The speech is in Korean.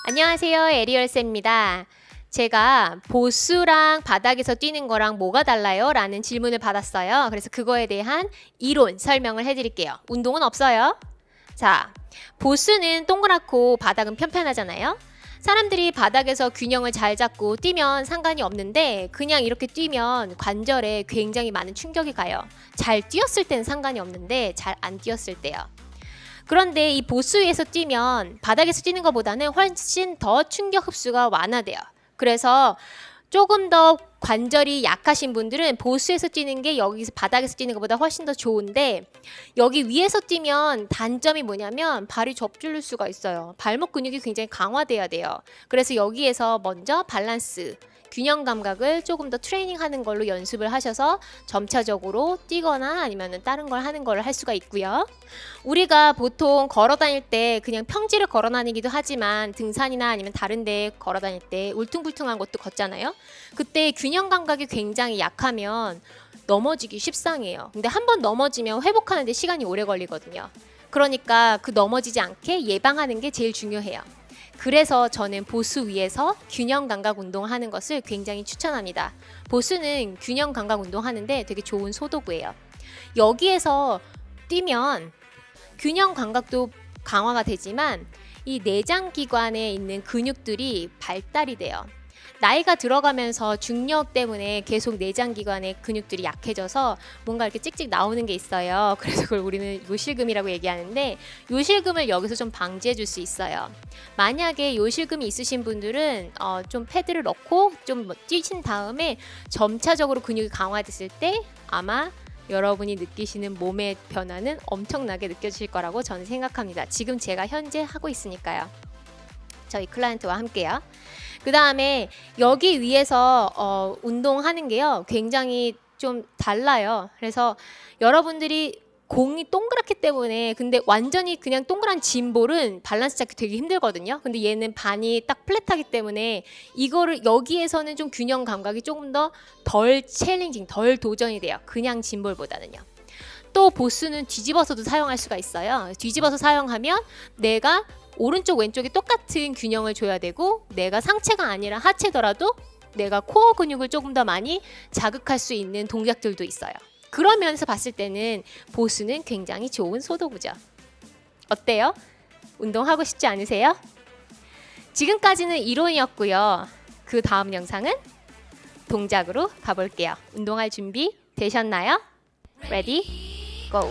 안녕하세요, 에리얼쌤입니다. 제가 보수랑 바닥에서 뛰는 거랑 뭐가 달라요? 라는 질문을 받았어요. 그래서 그거에 대한 이론 설명을 해드릴게요. 운동은 없어요. 자, 보수는 동그랗고 바닥은 편편하잖아요. 사람들이 바닥에서 균형을 잘 잡고 뛰면 상관이 없는데 그냥 이렇게 뛰면 관절에 굉장히 많은 충격이 가요. 잘 뛰었을 때는 상관이 없는데 잘 안 뛰었을 때요. 그런데 이 보수에서 뛰면 바닥에서 뛰는 것보다는 훨씬 더 충격 흡수가 완화돼요. 그래서 조금 더 관절이 약하신 분들은 보수에서 뛰는 게 여기서 바닥에서 뛰는 것보다 훨씬 더 좋은데, 여기 위에서 뛰면 단점이 뭐냐면 발이 접질릴 수가 있어요. 발목 근육이 굉장히 강화돼야 돼요. 그래서 여기에서 먼저 밸런스, 균형 감각을 조금 더 트레이닝하는 걸로 연습을 하셔서 점차적으로 뛰거나 아니면 다른 걸 하는 걸 할 수가 있고요. 우리가 보통 걸어 다닐 때 그냥 평지를 걸어 다니기도 하지만 등산이나 아니면 다른 데 걸어 다닐 때 울퉁불퉁한 곳도 걷잖아요. 그때 균형 감각이 굉장히 약하면 넘어지기 십상이에요. 근데 한 번 넘어지면 회복하는데 시간이 오래 걸리거든요. 그러니까 그 넘어지지 않게 예방하는 게 제일 중요해요. 그래서 저는 보수 위에서 균형 감각 운동하는 것을 굉장히 추천합니다. 보수는 균형 감각 운동하는데 되게 좋은 소도구예요. 여기에서 뛰면 균형 감각도 강화가 되지만 이 내장 기관에 있는 근육들이 발달이 돼요. 나이가 들어가면서 중력 때문에 계속 내장 기관의 근육들이 약해져서 뭔가 이렇게 찍찍 나오는 게 있어요. 그래서 그걸 우리는 요실금이라고 얘기하는데, 요실금을 여기서 좀 방지해 줄 수 있어요. 만약에 요실금이 있으신 분들은 좀 패드를 넣고 좀 뛰신 다음에 점차적으로 근육이 강화됐을 때 아마 여러분이 느끼시는 몸의 변화는 엄청나게 느껴지실 거라고 저는 생각합니다. 지금 제가 현재 하고 있으니까요. 저희 클라이언트와 함께요. 그 다음에 여기 위에서 운동하는 게요, 굉장히 좀 달라요. 그래서 여러분들이 공이 동그랗기 때문에, 근데 완전히 그냥 동그란 짐볼은 밸런스 잡기 되게 힘들거든요. 근데 얘는 반이 딱 플랫하기 때문에 이거를 여기에서는 좀 균형 감각이 조금 더 덜 챌린징, 덜 도전이 돼요. 그냥 짐볼보다는요. 또 보수는 뒤집어서도 사용할 수가 있어요. 뒤집어서 사용하면 내가 오른쪽 왼쪽이 똑같은 균형을 줘야 되고, 내가 상체가 아니라 하체더라도 내가 코어 근육을 조금 더 많이 자극할 수 있는 동작들도 있어요. 그런 면에서 봤을 때는 보수는 굉장히 좋은 소도구죠. 어때요? 운동하고 싶지 않으세요? 지금까지는 이론이었고요. 그 다음 영상은 동작으로 가볼게요. 운동할 준비 되셨나요? Ready? Go!